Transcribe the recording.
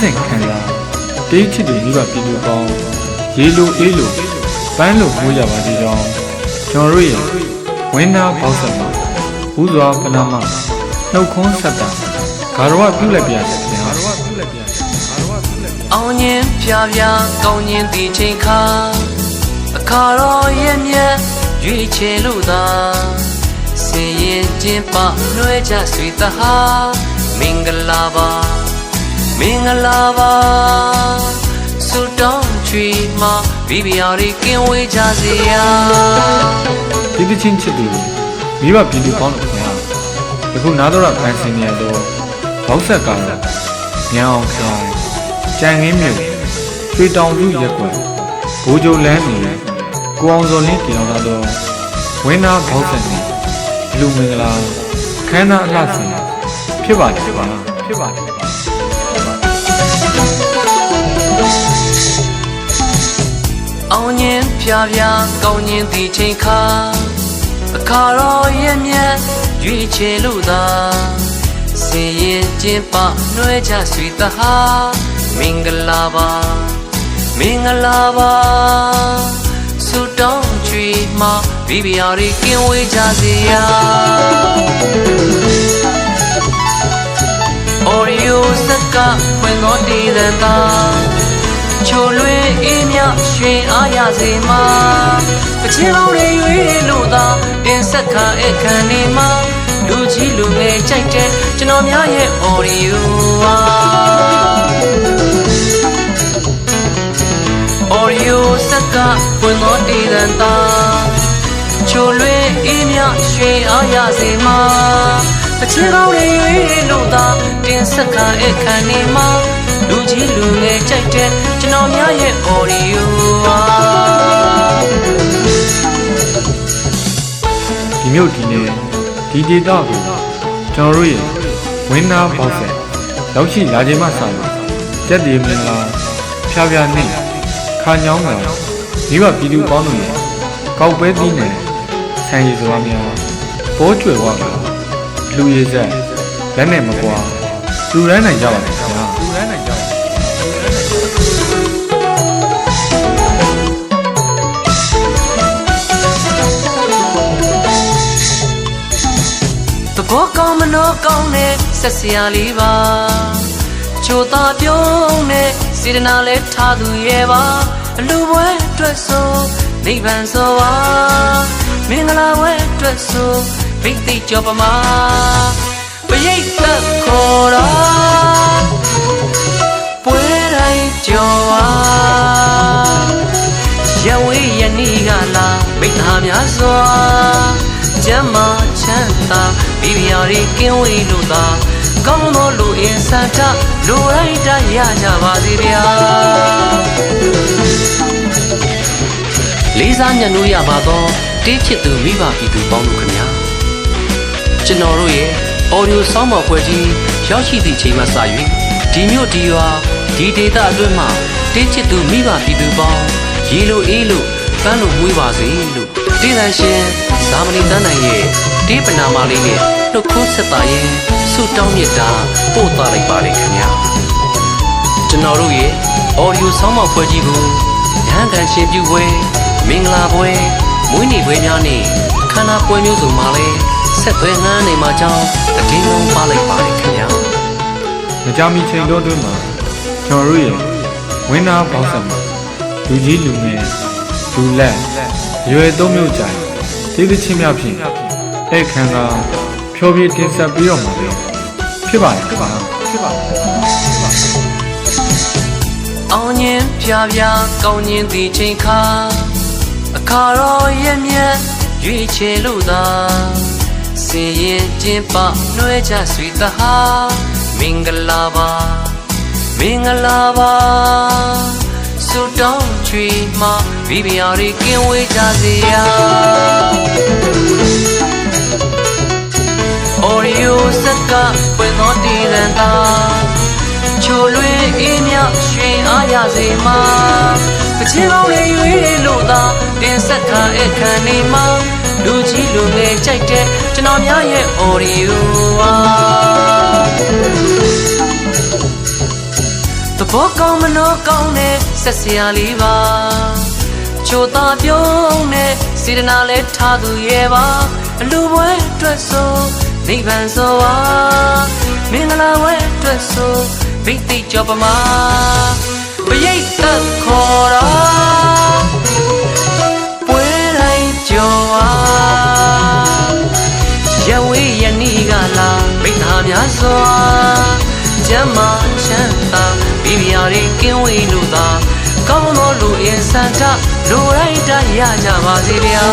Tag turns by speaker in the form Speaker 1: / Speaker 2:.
Speaker 1: စဉ်ခံစားတေးချစ်တွေမိဘပြည်သူပေါင်းရေလိုအေးလိုပန်းလိုမိုးကြပါသေးကြောင်းကျွန်တော်တို့ရဲ့ဝင်းနာပေါက်ဆက်မှာဦးစွာပနာမနှုတ်ခွန်းဆက်တာဂါရဝပြုလိုက်ပြရတယ်ခင်ဗျာ
Speaker 2: အောင်ရင်ဖြာဖြာကောင်းရင်ဒီချိန်ခါအခါတော်ရဲ့မြတ်ရွေးချယ်လို့သာစင်ရင်ကျင်းပနှွဲကြဆွေတဟာမင်္ဂလာပါမင်္ဂလာပါဆုတောင်းချွေမှာဘီဘီယာတွေကင်းဝေးကြစေရာ
Speaker 1: ဒီတချင်းချစ်သူမိဘပြည်သူပေါင်းတို့ခင်ဗျာယခုနားတော်ဖန်ဆင်းနေရတော့ဘောက်ဆက်ကတော့ညံအောင်ခိုင်ကြံငင်းမြို့ရွှေတောင်စုရက်ကွယ်ဘိုးကျိုလန်းနေကိုအောင်စော်လင်းတင်တော်တော့ဝင်းနာဘောက်ဆက်နေလူမင်္ဂလာခမ်းနားအလှဆင်ဖြစ်ပါတယ်ဖြစ်ပါတယ်
Speaker 2: အောင်ရင်ဖြာဖြာကောင်းရင်ဒီချိန်ခါအခါတော်ရဲ့မြတ်ရွေးချယ်လို့သာစင်ရင်ကျင်းပနှွဲကြဆွေတဟာမင်္ဂလာပါမင်္ဂလာပါဆုတောင်းချွေမှာဘီဘီယာတွေကင်းဝေးကြစေရာအော်ရီယိုစက်ကဖွင့်တော်တည်တဲ့သာချိုလွေအေးမြရွှင်အားရစေမှာပချင်းပေါင်းတွေရွေးလို့သာတင်ဆက်ခါအခန်းနေမှာလူကြီးလူငယ်ကြိုက်တဲ့ကျွန်တော်များရဲ့အော်ရီယိုအော်ရီယိုစက်ကဖွင့်တော်တည်တဲ့သာချိုလွေအေးမြရွှင်အားရစေမှာပချင်းပေါင်းတွေရွေးလို့သာတင်ဆက်ခါအခန်းနေမှာလူကြီးလူငယ်ကြိုက်တဲ့ကျွန်တော်များရဲ့အော်ဒီယို
Speaker 1: ဒီမြို့ဒီနေ့ဒီဒေတာကိုကျွန်တော်တို့ရဲ့ဝင်းနာပေါက်ဆက်ရောက်ရှိလာခြင်းမှစလို့ကြက်ဒီမင်္ဂလာဖြားဖြားနဲ့ခါညောင်းကမိဘပြည်သူပေါင်းတို့ရဲ့ကောက်ပဲသီးနဲ့ဆန်ရည်စွာများဘောကျွယ်ဝါကလူရည်ဆက်လက်နဲ့မကွာလူရမ်းနိုင်ကြပါလေခင်ဗျာ
Speaker 2: ဘောကောင်းမနှောကောင်းနဲ့ဆက်စရာလေးပါချိုသာပြုံးနဲ့စေတနာလဲထားသူရဲ့ပါအလူပွဲအတွက်ဆိုနိဗ္ဗာန်ဆိုပါမင်္ဂလာပွဲအတွက်ဆိုဘိသိကျော်ပမာပရိတ်သက်ခေါ်တာပွဲတိုင်းကျော်ပါရဝေးရနီးကလာမိသားများစွာကျမ်းမာချမ်းသာဘီဘီယာတွေကင်းဝေးလို့သာကောင်းသောလူအင်စံတလူတိုင်းတရကြပါစေဗျာလေးစားညံ့လို့ရပါသောတေးချစ်သူမိဘပြည်သူပေါင်းတို့ခင်ဗျာကျွန်တော်တို့ရဲ့အော်ဒီယိုဆောင်းပါပွဲကြီးရောက်ရှိသည့်ချိန်မှစ၍ဒီမြို့ဒီရွာဒီဒေသအတွင်းမှာတေးချစ်သူမိဘပြည်သူပေါင်းရေလိုအေးလိုကမ်းလိုမွေးပါစေလို့တေးသန်ရှင်ဇာမဏီတန်းနိုင်ရဲ့တေးပနာမလေးနဲ့နှုတ်ခွန်းဆက်တာရဲ့ဆုတောင်းမြတ်တာပို့သွားလိုက်ပါလေခင်ဗျာကျွန်တော်တို့ရဲ့အော်ဒီယိုဆောင်းပါပွဲကြီးကိုရဟန်းကန်ရှင်ပြုပွဲမင်္ဂလာပွဲမွေးနေ့ပွဲများနဲ့ခန္ဓာပွဲမျိုးစုံမှာလဲဆက်သွဲငန်းနေမှာကြောင်းအတင်းလုံးပါလိုက်ပါလေခင်ဗျာ
Speaker 1: မကြမီချိန်တော်တွင်မှာကျွန်တော်တို့ရဲ့ဝင်းနာပေါက်ဆက်မှာလူကြီးလူငယ်လူလက်ရွယ်သုံးမျိုးကြာဒီသချင်းများဖြင့်အဲ့ခံကဖြောပြတင်ဆက်ပြီးတော့မှာပဲဖြစ်ပါတယ်
Speaker 2: အောင်ရင်ဖြာဖြာကောင်းရင်ဒီချိန်ခါအခါတော်ရဲ့မြတ်ရွေးချယ်လို့သာစင်ရင်ကျင်းပနှွဲကြဆွေတဟာမင်္ဂလာပါမင်္ဂလာပါဆုတောင်းချွေမှာဘီဘီယာတွေကင်းဝေးကြစေရာအော်ရီယိုစက်ကပွင့်တော်တည်တဲ့သာချိုလွေအေးမြရွှင်အားရစေမှာပချင်းပေါင်းတွေရွေးလို့သာတင်ဆက်ခါအခန်းနေမှာလူကြီးလူငယ်ကြိုက်တဲ့ကျွန်တော်များရဲ့အော်ရီယို ဘောကောင်းမနှောကောင်းနဲ့ဆက်စရာလေးပါချိုသာပြုံးနဲ့စေတနာလဲထားသူရဲ့ပါအလူပွဲအတွက်ဆိုနိဗ္ဗာန်ဆိုပါမင်္ဂလာပွဲအတွက်ဆိုဘိသိက်ကြောပမာပရိတ်သက်ခေါ်တာပွဲတိုင်းကြောအားရဝေးရနီးကလာမိသားများစွာကျမ်းမာချမ်းသာမိဖုရားတွေကင်းဝေးလို့သာကောင်းသောလူအင်စံတလူတိုင်းတရကြပါစေဗျာ